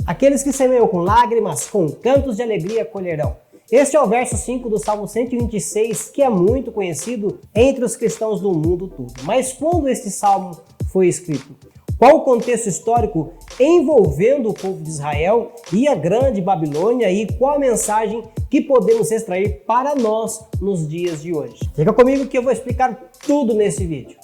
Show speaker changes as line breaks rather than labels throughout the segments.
Aqueles que semeiam com lágrimas, com cantos de alegria colherão. Este é o verso 5 do Salmo 126, que é muito conhecido entre os cristãos do mundo todo. Mas quando este salmo foi escrito? Qual o contexto histórico envolvendo o povo de Israel e a grande Babilônia e qual a mensagem que podemos extrair para nós nos dias de hoje? Fica comigo que eu vou explicar tudo nesse vídeo.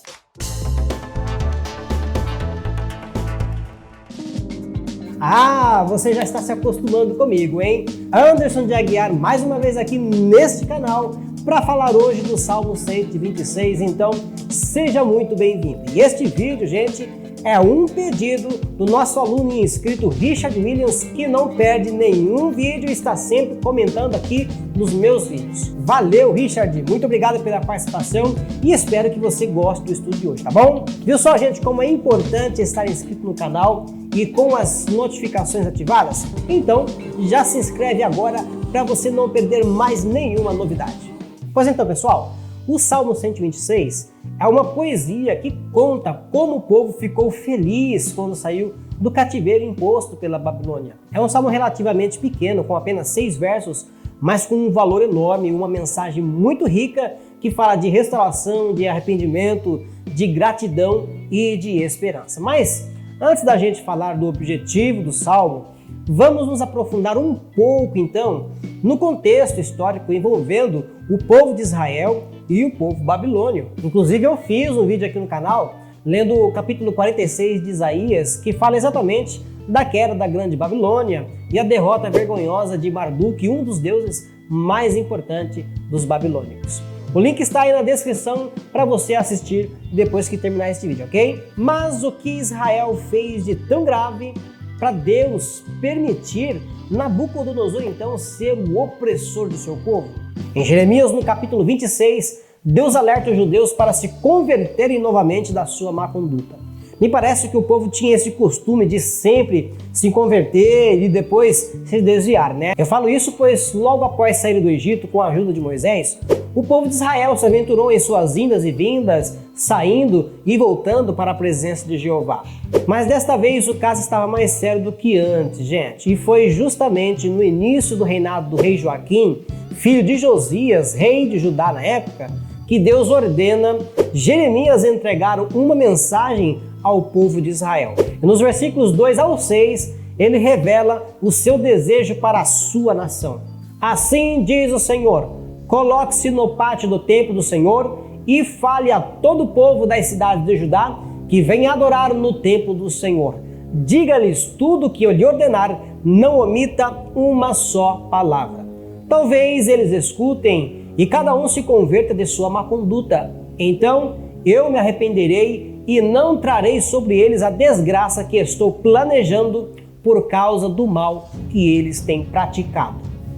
Ah, você já está se acostumando comigo, hein? Anderson de Aguiar, mais uma vez aqui neste canal para falar hoje do Salmo 126, então seja muito bem-vindo. E este vídeo, gente, é um pedido do nosso aluno inscrito Richard Williams, que não perde nenhum vídeo e está sempre comentando aqui nos meus vídeos. Valeu, Richard! Muito obrigado pela participação e espero que você goste do estudo de hoje, tá bom? Viu só, gente, como é importante estar inscrito no canal e com as notificações ativadas? Então, já se inscreve agora para você não perder mais nenhuma novidade. Pois então, pessoal, o Salmo 126 é uma poesia que conta como o povo ficou feliz quando saiu do cativeiro imposto pela Babilônia. É um salmo relativamente pequeno, com apenas 6 versos, mas com um valor enorme, uma mensagem muito rica que fala de restauração, de arrependimento, de gratidão e de esperança. Mas antes da gente falar do objetivo do salmo, vamos nos aprofundar um pouco então no contexto histórico envolvendo o povo de Israel e o povo babilônio. Inclusive eu fiz um vídeo aqui no canal lendo o capítulo 46 de Isaías, que fala exatamente da queda da grande Babilônia e a derrota vergonhosa de Marduk, um dos deuses mais importantes dos babilônicos. O link está aí na descrição para você assistir depois que terminar este vídeo, ok? Mas o que Israel fez de tão grave para Deus permitir Nabucodonosor então ser o opressor do seu povo? Em Jeremias, no capítulo 26, Deus alerta os judeus para se converterem novamente da sua má conduta. Me parece que o povo tinha esse costume de sempre se converter e depois se desviar, né? Eu falo isso pois logo após sair do Egito com a ajuda de Moisés, o povo de Israel se aventurou em suas indas e vindas, saindo e voltando para a presença de Jeová. Mas desta vez o caso estava mais sério do que antes, gente. E foi justamente no início do reinado do rei Joaquim, filho de Josias, rei de Judá na época, que Deus ordena Jeremias entregar uma mensagem ao povo de Israel. E nos versículos 2 ao 6, ele revela o seu desejo para a sua nação. Assim diz o Senhor: coloque-se no pátio do templo do Senhor e fale a todo o povo das cidades de Judá que vem adorar no templo do Senhor. Diga-lhes tudo o que eu lhe ordenar, não omita uma só palavra. Talvez eles escutem e cada um se converta de sua má conduta. Então eu me arrependerei e não trarei sobre eles a desgraça que estou planejando por causa do mal que eles têm praticado.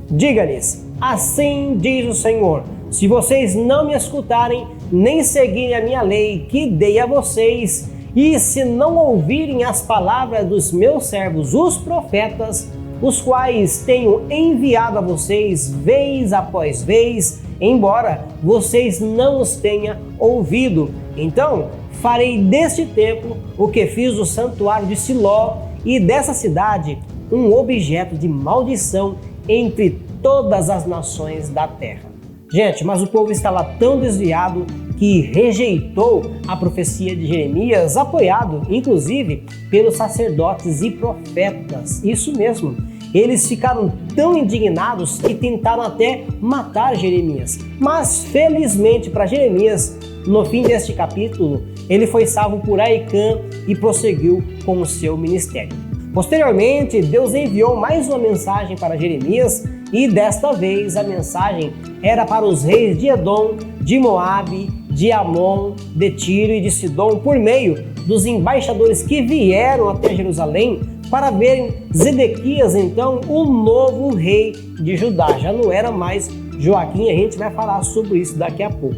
Diga-lhes: assim diz o Senhor, se vocês não me escutarem, nem seguirem a minha lei que dei a vocês, e se não ouvirem as palavras dos meus servos, os profetas, os quais tenho enviado a vocês vez após vez, embora vocês não os tenham ouvido, então farei deste templo o que fiz do santuário de Siló e dessa cidade um objeto de maldição entre todas as nações da terra. Gente, mas o povo estava tão desviado que rejeitou a profecia de Jeremias, apoiado inclusive pelos sacerdotes e profetas. Isso mesmo, eles ficaram tão indignados que tentaram até matar Jeremias. Mas felizmente para Jeremias, no fim deste capítulo, ele foi salvo por Aicã e prosseguiu com o seu ministério. Posteriormente, Deus enviou mais uma mensagem para Jeremias e desta vez a mensagem era para os reis de Edom, de Moabe, de Amon, de Tiro e de Sidom por meio dos embaixadores que vieram até Jerusalém para verem Zedequias, então, o novo rei de Judá. Já não era mais Joaquim, a gente vai falar sobre isso daqui a pouco.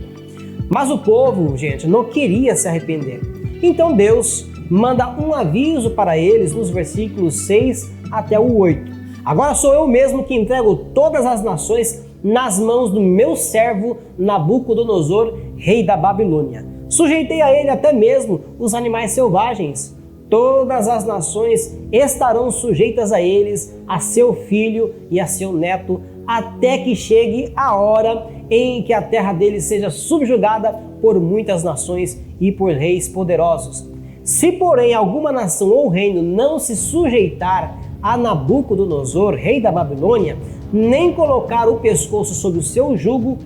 Mas o povo, gente, não queria se arrepender. Então Deus manda um aviso para eles nos versículos 6 até o 8. Agora sou eu mesmo que entrego todas as nações nas mãos do meu servo Nabucodonosor, rei da Babilônia. Sujeitei a ele até mesmo os animais selvagens, todas as nações estarão sujeitas a eles, a seu filho e a seu neto, até que chegue a hora em que a terra deles seja subjugada por muitas nações e por reis poderosos. Se, porém, alguma nação ou reino não se sujeitar a Nabucodonosor, rei da Babilônia, nem colocar o pescoço sob o seu jugo,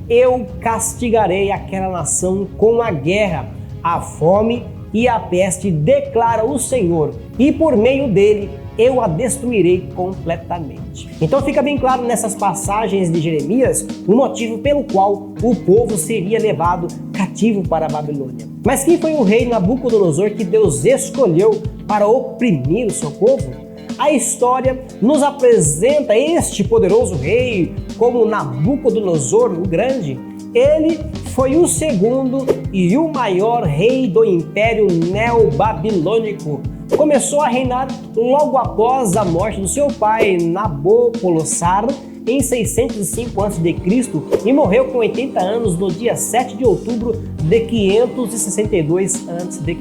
eu castigarei aquela nação com a guerra, a fome e a peste, declara o Senhor, e por meio dele eu a destruirei completamente. Então fica bem claro nessas passagens de Jeremias o motivo pelo qual o povo seria levado cativo para a Babilônia. Mas quem foi o rei Nabucodonosor que Deus escolheu para oprimir o seu povo? A história nos apresenta este poderoso rei como Nabucodonosor o Grande. Ele foi o segundo e o maior rei do Império Neobabilônico. Começou a reinar logo após a morte do seu pai Nabopolassar em 605 a.C. e morreu com 80 anos no dia 7 de outubro de 562 a.C.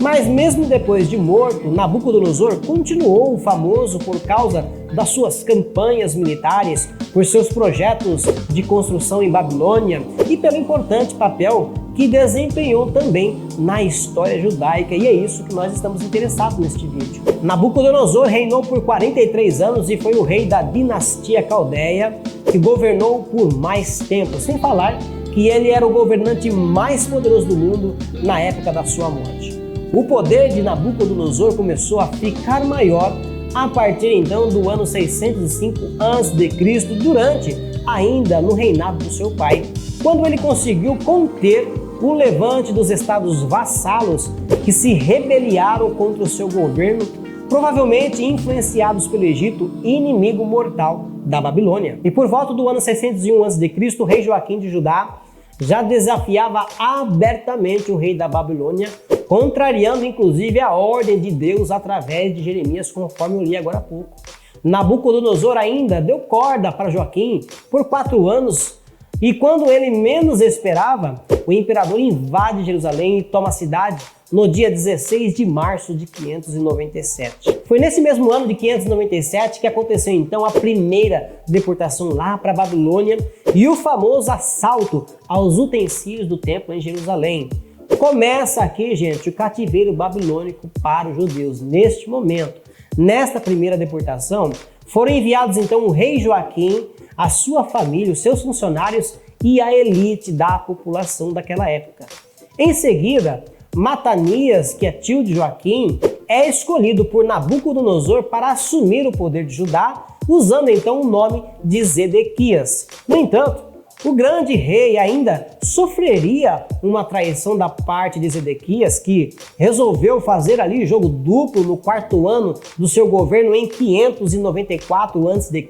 Mas mesmo depois de morto, Nabucodonosor continuou famoso por causa das suas campanhas militares, por seus projetos de construção em Babilônia e pelo importante papel que desempenhou também na história judaica, e é isso que nós estamos interessados neste vídeo. Nabucodonosor reinou por 43 anos e foi o rei da dinastia Caldeia, que governou por mais tempo, sem falar que ele era o governante mais poderoso do mundo na época da sua morte. O poder de Nabucodonosor começou a ficar maior a partir então do ano 605 a.C., durante ainda no reinado do seu pai, quando ele conseguiu conter o levante dos estados vassalos que se rebeliaram contra o seu governo, provavelmente influenciados pelo Egito, inimigo mortal da Babilônia. E por volta do ano 601 a.C., o rei Joaquim de Judá já desafiava abertamente o rei da Babilônia, contrariando inclusive a ordem de Deus através de Jeremias, conforme eu li agora há pouco. Nabucodonosor ainda deu corda para Joaquim por 4 anos, e quando ele menos esperava, o imperador invade Jerusalém e toma a cidade no dia 16 de março de 597. Foi nesse mesmo ano de 597 que aconteceu então a primeira deportação lá para a Babilônia e o famoso assalto aos utensílios do templo em Jerusalém. Começa aqui, gente, o cativeiro babilônico para os judeus. Neste momento, nesta primeira deportação, foram enviados então o rei Joaquim, a sua família, os seus funcionários e a elite da população daquela época. Em seguida, Matanias, que é tio de Joaquim, é escolhido por Nabucodonosor para assumir o poder de Judá, usando então o nome de Zedequias. No entanto, o grande rei ainda sofreria uma traição da parte de Zedequias, que resolveu fazer ali jogo duplo no 4º ano do seu governo em 594 a.C.,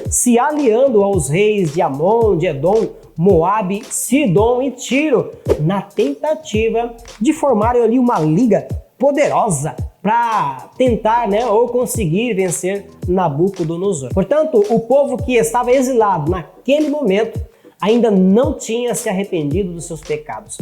se aliando aos reis de Amon, de Edom, Moabe, Sidom e Tiro, na tentativa de formarem ali uma liga poderosa para tentar, ou conseguir vencer Nabucodonosor. Portanto, o povo que estava exilado naquele momento ainda não tinha se arrependido dos seus pecados.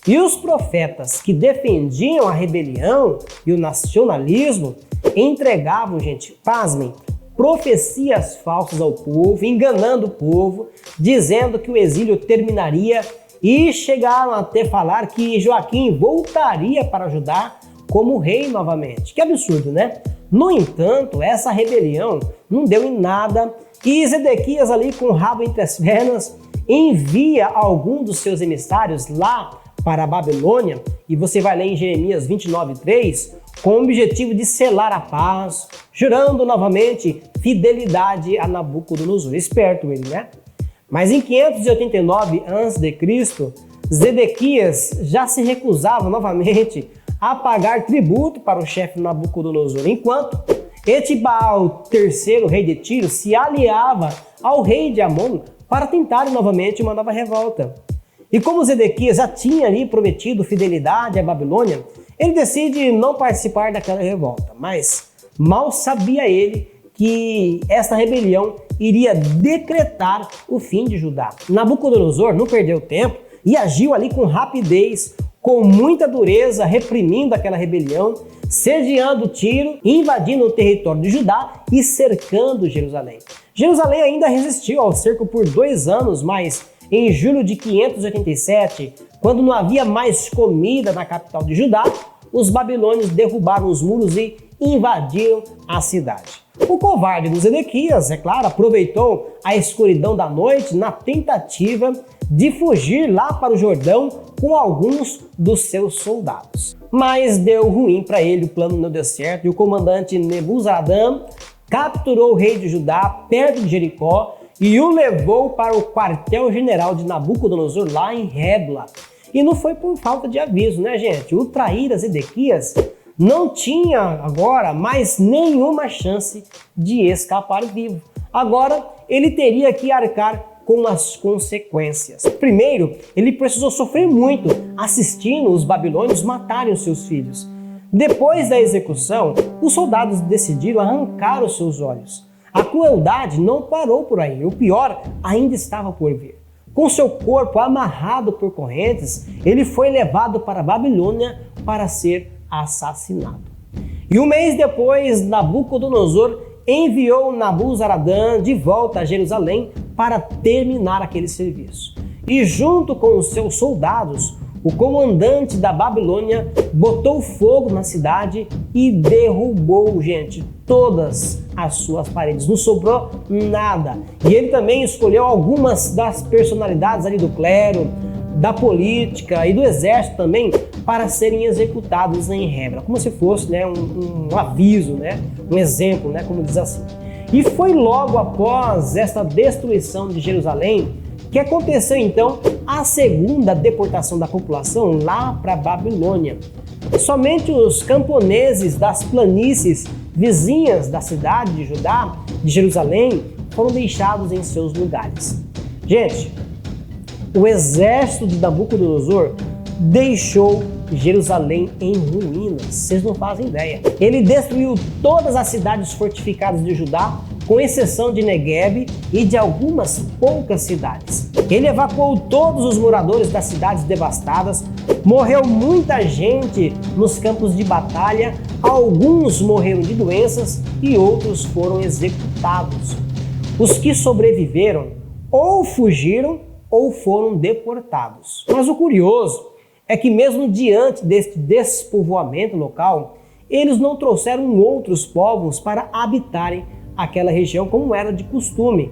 E os profetas que defendiam a rebelião e o nacionalismo entregavam, gente, pasmem, profecias falsas ao povo, enganando o povo, dizendo que o exílio terminaria, e chegaram até falar que Joaquim voltaria para Judá como rei novamente. Que absurdo, né? No entanto, essa rebelião não deu em nada, e Zedequias ali com o rabo entre as pernas envia algum dos seus emissários lá para a Babilônia, e você vai ler em Jeremias 29:3, com o objetivo de selar a paz, jurando novamente fidelidade a Nabucodonosor. Esperto ele, né? Mas em 589 a.C., Zedequias já se recusava novamente a pagar tributo para o chefe Nabucodonosor, enquanto Etibaal, terceiro rei de Tiro, se aliava ao rei de Amon para tentar novamente uma nova revolta. E como Zedequias já tinha ali prometido fidelidade à Babilônia, ele decide não participar daquela revolta. Mas mal sabia ele que esta rebelião iria decretar o fim de Judá. Nabucodonosor não perdeu tempo e agiu ali com rapidez, com muita dureza, reprimindo aquela rebelião, sediando Tiro, invadindo o território de Judá e cercando Jerusalém. Jerusalém ainda resistiu ao cerco por 2 anos, mas em julho de 587, quando não havia mais comida na capital de Judá, os babilônios derrubaram os muros e invadiram a cidade. O covarde dos Edequias, é claro, aproveitou a escuridão da noite na tentativa de fugir lá para o Jordão com alguns dos seus soldados. Mas deu ruim para ele o plano no deserto e o comandante Nebuzaradã capturou o rei de Judá perto de Jericó e o levou para o quartel-general de Nabucodonosor lá em Ribla. E não foi por falta de aviso, né, gente? O traíra Edequias não tinha agora mais nenhuma chance de escapar vivo. Agora ele teria que arcar com as consequências. Primeiro, ele precisou sofrer muito assistindo os babilônios matarem os seus filhos. Depois da execução, os soldados decidiram arrancar os seus olhos. A crueldade não parou por aí, o pior ainda estava por vir. Com seu corpo amarrado por correntes, ele foi levado para a Babilônia para ser assassinado. E um mês depois, Nabucodonosor enviou Nabuzaradã de volta a Jerusalém para terminar aquele serviço. E junto com os seus soldados, o comandante da Babilônia botou fogo na cidade e derrubou, gente, todas as suas paredes. Não sobrou nada. E ele também escolheu algumas das personalidades ali do clero, da política e do exército também para serem executados em Ribla, como se fosse, né, um aviso, né, um exemplo, né, como diz assim. E foi logo após esta destruição de Jerusalém que aconteceu então a segunda deportação da população lá para a Babilônia. Somente os camponeses das planícies vizinhas da cidade de Judá, de Jerusalém, foram deixados em seus lugares. Gente, o exército de Nabucodonosor deixou Jerusalém em ruínas, vocês não fazem ideia. Ele destruiu todas as cidades fortificadas de Judá, com exceção de Negueb e de algumas poucas cidades. Ele evacuou todos os moradores das cidades devastadas, morreu muita gente nos campos de batalha, alguns morreram de doenças e outros foram executados. Os que sobreviveram ou fugiram ou foram deportados. Mas o curioso é que mesmo diante deste despovoamento local, eles não trouxeram outros povos para habitarem aquela região como era de costume.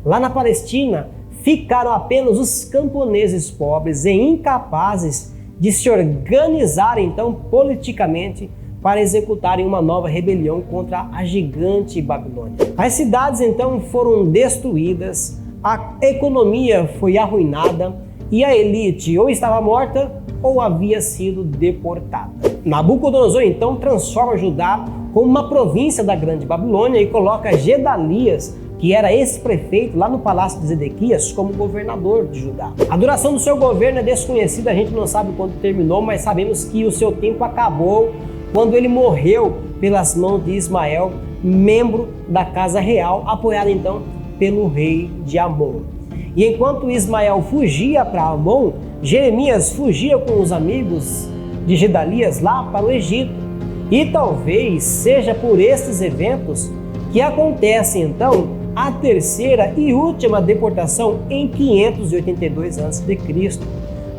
Lá na Palestina, ficaram apenas os camponeses pobres e incapazes de se organizarem então politicamente para executarem uma nova rebelião contra a gigante Babilônia. As cidades então foram destruídas, a economia foi arruinada e a elite ou estava morta ou havia sido deportada. Nabucodonosor então transforma Judá como uma província da Grande Babilônia e coloca Gedalias, que era esse prefeito lá no palácio de Zedequias, como governador de Judá. A duração do seu governo é desconhecida, a gente não sabe quando terminou, mas sabemos que o seu tempo acabou quando ele morreu pelas mãos de Ismael, membro da casa real, apoiado então pelo rei de Amon. E enquanto Ismael fugia para Amon, Jeremias fugia com os amigos de Gedalias lá para o Egito. E talvez seja por estes eventos que acontece então a terceira e última deportação em 582 a.C.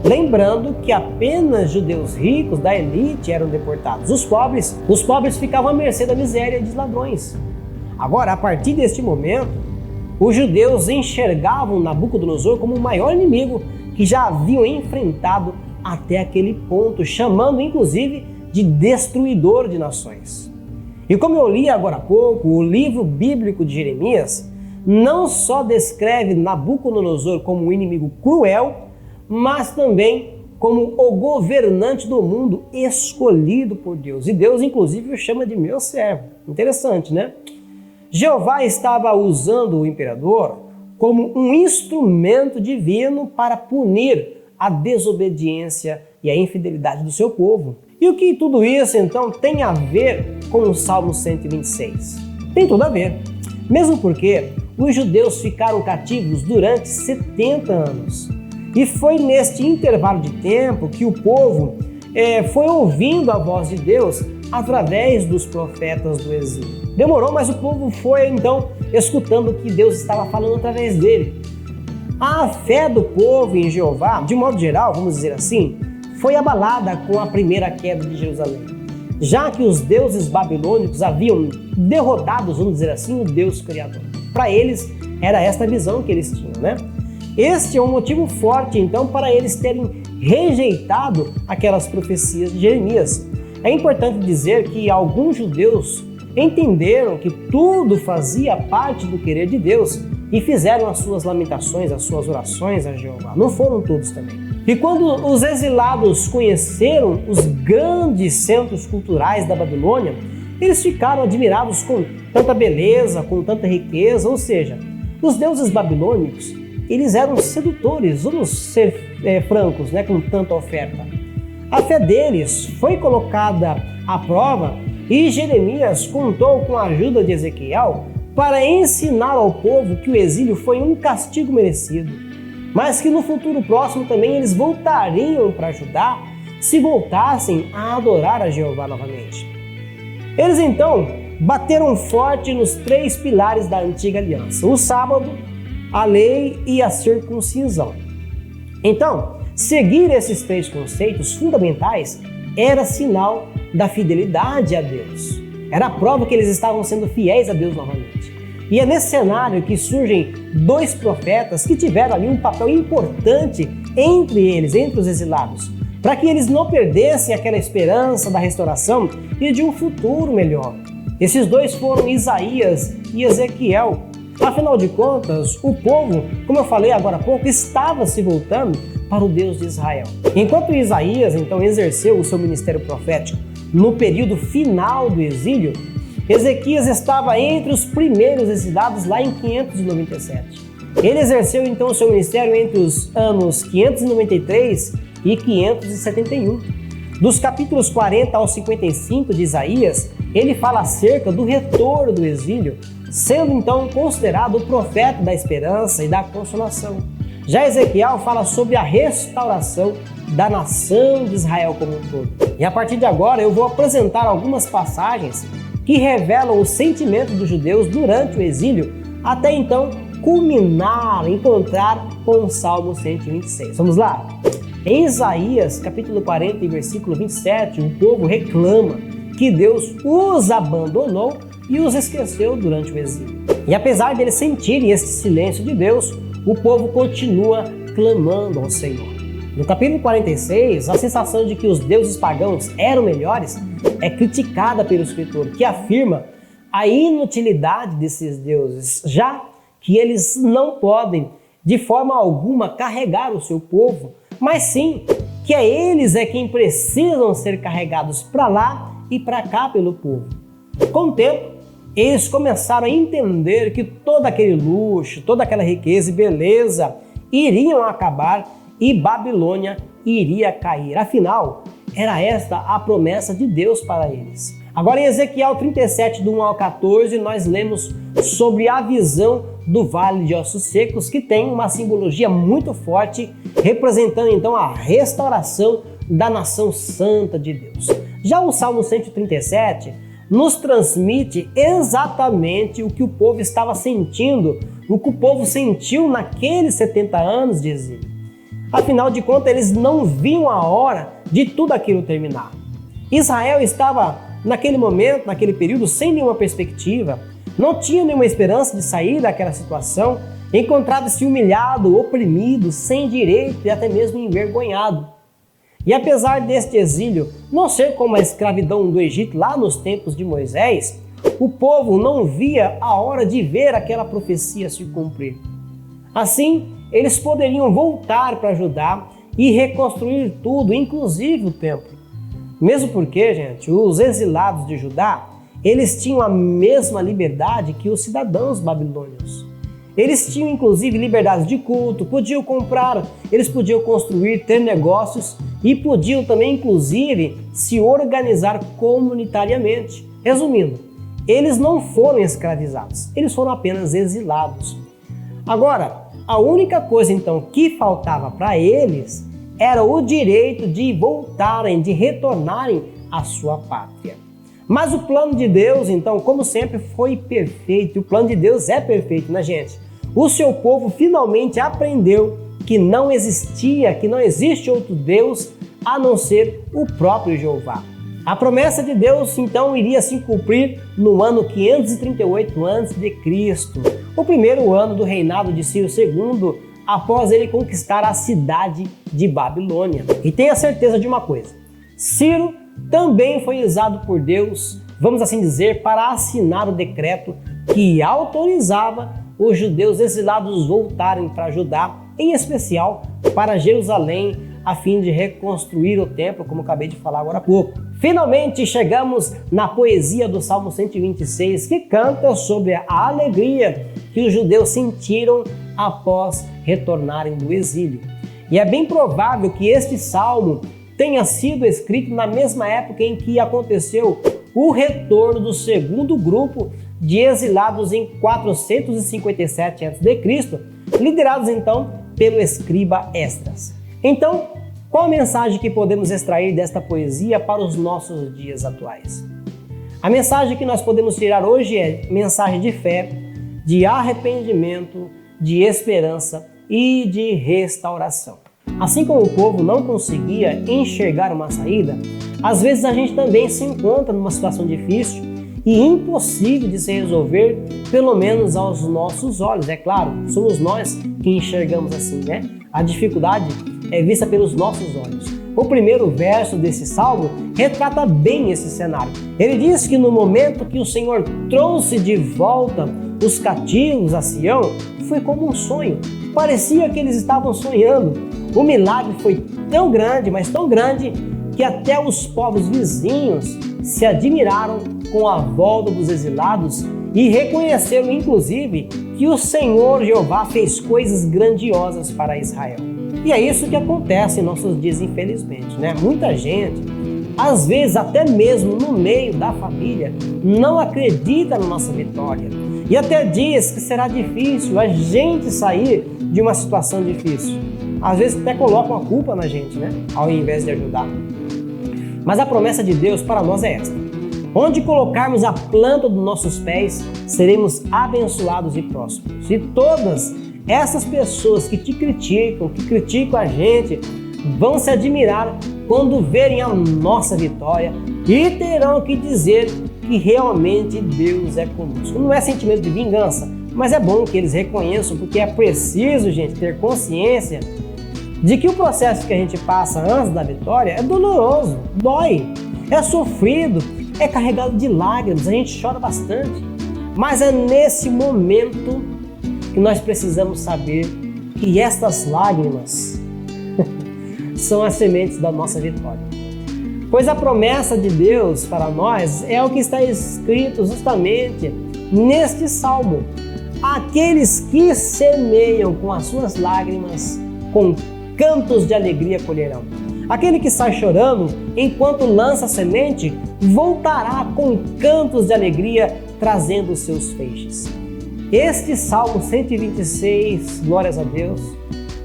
Lembrando que apenas judeus ricos da elite eram deportados. Os pobres ficavam à mercê da miséria dos ladrões. Agora, a partir deste momento, os judeus enxergavam Nabucodonosor como o maior inimigo que já haviam enfrentado até aquele ponto, chamando inclusive de destruidor de nações. E como eu li agora há pouco, o livro bíblico de Jeremias não só descreve Nabucodonosor como um inimigo cruel, mas também como o governante do mundo escolhido por Deus. E Deus inclusive o chama de meu servo. Interessante, né? Jeová estava usando o imperador como um instrumento divino para punir a desobediência e a infidelidade do seu povo. E o que tudo isso, então, tem a ver com o Salmo 126? Tem tudo a ver. Mesmo porque os judeus ficaram cativos durante 70 anos. E foi neste intervalo de tempo que o povo foi ouvindo a voz de Deus através dos profetas do exílio. Demorou, mas o povo foi então escutando o que Deus estava falando através dele. A fé do povo em Jeová, de modo geral, vamos dizer assim, foi abalada com a primeira queda de Jerusalém, já que os deuses babilônicos haviam derrotado, vamos dizer assim, o Deus Criador. Para eles, era esta visão que eles tinham, né? Este é um motivo forte, então, para eles terem rejeitado aquelas profecias de Jeremias. É importante dizer que alguns judeus entenderam que tudo fazia parte do querer de Deus e fizeram as suas lamentações, as suas orações a Jeová. Não foram todos também. E quando os exilados conheceram os grandes centros culturais da Babilônia, eles ficaram admirados com tanta beleza, com tanta riqueza, ou seja, os deuses babilônicos, eles eram sedutores, vamos ser francos, né, com tanta oferta. A fé deles foi colocada à prova e Jeremias contou com a ajuda de Ezequiel para ensinar ao povo que o exílio foi um castigo merecido, mas que no futuro próximo também eles voltariam para Judá se voltassem a adorar a Jeová novamente. Eles então bateram forte nos 3 pilares da antiga aliança: o sábado, a lei e a circuncisão. Então, seguir esses 3 conceitos fundamentais era sinal da fidelidade a Deus. Era a prova que eles estavam sendo fiéis a Deus novamente. E é nesse cenário que surgem 2 profetas que tiveram ali um papel importante entre eles, entre os exilados, para que eles não perdessem aquela esperança da restauração e de um futuro melhor. Esses 2 foram Isaías e Ezequiel. Afinal de contas, o povo, como eu falei agora há pouco, estava se voltando para o Deus de Israel. Enquanto Isaías, então, exerceu o seu ministério profético no período final do exílio, Ezequias estava entre os primeiros exilados lá em 597. Ele exerceu, então, o seu ministério entre os anos 593 e 571. Dos capítulos 40 ao 55 de Isaías, ele fala acerca do retorno do exílio, sendo então considerado o profeta da esperança e da consolação. Já Ezequiel fala sobre a restauração da nação de Israel como um todo. E a partir de agora eu vou apresentar algumas passagens que revelam o sentimento dos judeus durante o exílio, até então culminar, encontrar com o Salmo 126. Vamos lá? Em Isaías, capítulo 40, versículo 27, o povo reclama que Deus os abandonou e os esqueceu durante o exílio. E apesar de eles sentirem esse silêncio de Deus, o povo continua clamando ao Senhor. No capítulo 46, a sensação de que os deuses pagãos eram melhores é criticada pelo escritor, que afirma a inutilidade desses deuses, já que eles não podem, de forma alguma, carregar o seu povo, mas sim que eles é quem precisam ser carregados para lá e para cá pelo povo. Com o tempo, eles começaram a entender que todo aquele luxo, toda aquela riqueza e beleza iriam acabar e Babilônia iria cair. Afinal, era esta a promessa de Deus para eles. Agora em Ezequiel 37, do 1 ao 14, nós lemos sobre a visão do Vale de Ossos Secos, que tem uma simbologia muito forte, representando então a restauração da nação santa de Deus. Já o Salmo 137 nos transmite exatamente o que o povo estava sentindo, o que o povo sentiu naqueles 70 anos de exílio. Afinal de contas, eles não viam a hora de tudo aquilo terminar. Israel estava, naquele momento, naquele período, sem nenhuma perspectiva, não tinha nenhuma esperança de sair daquela situação, encontrava-se humilhado, oprimido, sem direito e até mesmo envergonhado. E apesar deste exílio não ser como a escravidão do Egito lá nos tempos de Moisés, o povo não via a hora de ver aquela profecia se cumprir. Assim, eles poderiam voltar para Judá e reconstruir tudo, inclusive o templo. Mesmo porque, gente, os exilados de Judá, eles tinham a mesma liberdade que os cidadãos babilônios. Eles tinham, inclusive, liberdade de culto, podiam comprar, eles podiam construir, ter negócios e podiam também, inclusive, se organizar comunitariamente. Resumindo, eles não foram escravizados, eles foram apenas exilados. Agora, A única coisa então que faltava para eles era o direito de voltarem, de retornarem à sua pátria. Mas o plano de Deus, então, como sempre, foi perfeito. O plano de Deus é perfeito, né, gente? O seu povo finalmente aprendeu que não existe outro Deus a não ser o próprio Jeová. A promessa de Deus, então, iria se cumprir no ano 538 a.C., o primeiro ano do reinado de Ciro II, após ele conquistar a cidade de Babilônia. E tenha certeza de uma coisa, Ciro também foi usado por Deus, vamos assim dizer, para assinar o decreto que autorizava os judeus exilados voltarem para Judá, em especial para Jerusalém, a fim de reconstruir o templo, como acabei de falar agora há pouco. Finalmente chegamos na poesia do Salmo 126, que canta sobre a alegria que os judeus sentiram após retornarem do exílio. E é bem provável que este salmo tenha sido escrito na mesma época em que aconteceu o retorno do segundo grupo de exilados em 457 a.C., liderados então pelo escriba Esdras. Então, qual a mensagem que podemos extrair desta poesia para os nossos dias atuais? A mensagem que nós podemos tirar hoje é mensagem de fé, de arrependimento, de esperança e de restauração. Assim como o povo não conseguia enxergar uma saída, às vezes a gente também se encontra numa situação difícil e impossível de se resolver, pelo menos aos nossos olhos. É claro, somos nós que enxergamos assim, né? A dificuldade é vista pelos nossos olhos. O primeiro verso desse salmo retrata bem esse cenário. Ele diz que no momento que o Senhor trouxe de volta os cativos a Sião, foi como um sonho. Parecia que eles estavam sonhando. O milagre foi tão grande, mas tão grande, que até os povos vizinhos se admiraram com a volta dos exilados e reconheceram, inclusive, que o Senhor Jeová fez coisas grandiosas para Israel. E é isso que acontece em nossos dias, infelizmente, né? Muita gente, às vezes até mesmo no meio da família, não acredita na nossa vitória. E até diz que será difícil a gente sair de uma situação difícil. Às vezes até colocam a culpa na gente, né? Ao invés de ajudar. Mas a promessa de Deus para nós é esta: onde colocarmos a planta dos nossos pés, seremos abençoados e prósperos. E todas essas pessoas que te criticam, que criticam a gente, vão se admirar quando verem a nossa vitória e terão que dizer que realmente Deus é conosco. Não é sentimento de vingança, mas é bom que eles reconheçam, porque é preciso, gente, ter consciência de que o processo que a gente passa antes da vitória é doloroso, dói, é sofrido, é carregado de lágrimas, a gente chora bastante. Mas é nesse momento que nós precisamos saber que estas lágrimas são as sementes da nossa vitória. Pois a promessa de Deus para nós é o que está escrito justamente neste salmo. Aqueles que semeiam com as suas lágrimas, com cantos de alegria colherão. Aquele que sai chorando enquanto lança a semente, voltará com cantos de alegria, trazendo os seus feixes. Este Salmo 126, glórias a Deus,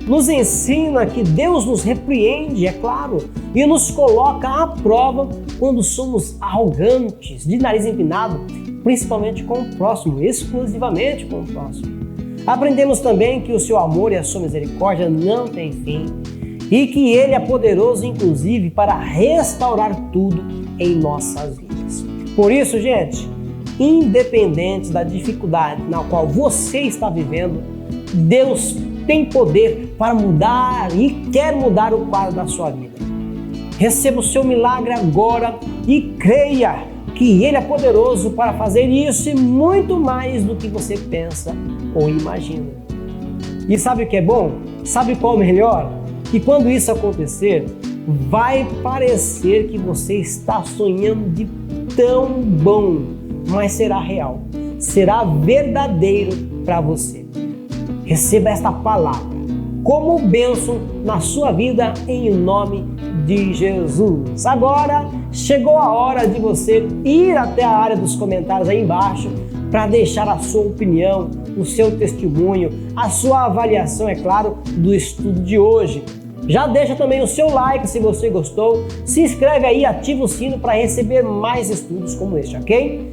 nos ensina que Deus nos repreende, é claro, e nos coloca à prova quando somos arrogantes, de nariz empinado, principalmente com o próximo, exclusivamente com o próximo. Aprendemos também que o seu amor e a sua misericórdia não têm fim e que Ele é poderoso, inclusive, para restaurar tudo em nossas vidas. Por isso, gente, independente da dificuldade na qual você está vivendo, Deus tem poder para mudar e quer mudar o quadro da sua vida. Receba o seu milagre agora e creia que Ele é poderoso para fazer isso e muito mais do que você pensa ou imagina. E sabe o que é bom? Sabe qual é o melhor? Que quando isso acontecer, vai parecer que você está sonhando de tão bom, mas será real, será verdadeiro para você. Receba esta palavra como bênção na sua vida em nome de Jesus. Agora chegou a hora de você ir até a área dos comentários aí embaixo para deixar a sua opinião, o seu testemunho, a sua avaliação, é claro, do estudo de hoje. Já deixa também o seu like se você gostou, se inscreve aí, ativa o sino para receber mais estudos como este, ok?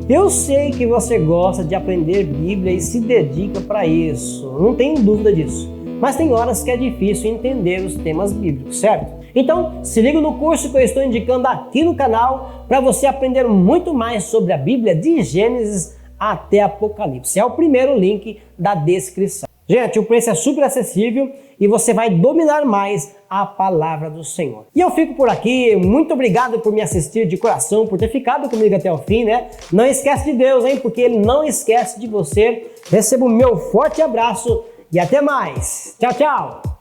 Eu sei que você gosta de aprender Bíblia e se dedica para isso, não tenho dúvida disso. Mas tem horas que é difícil entender os temas bíblicos, certo? Então, se liga no curso que eu estou indicando aqui no canal para você aprender muito mais sobre a Bíblia de Gênesis até Apocalipse. É o primeiro link da descrição. Gente, o preço é super acessível e você vai dominar mais a palavra do Senhor. E eu fico por aqui, muito obrigado por me assistir de coração, por ter ficado comigo até o fim, né? Não esquece de Deus, hein? Porque Ele não esquece de você. Receba o meu forte abraço e até mais. Tchau, tchau!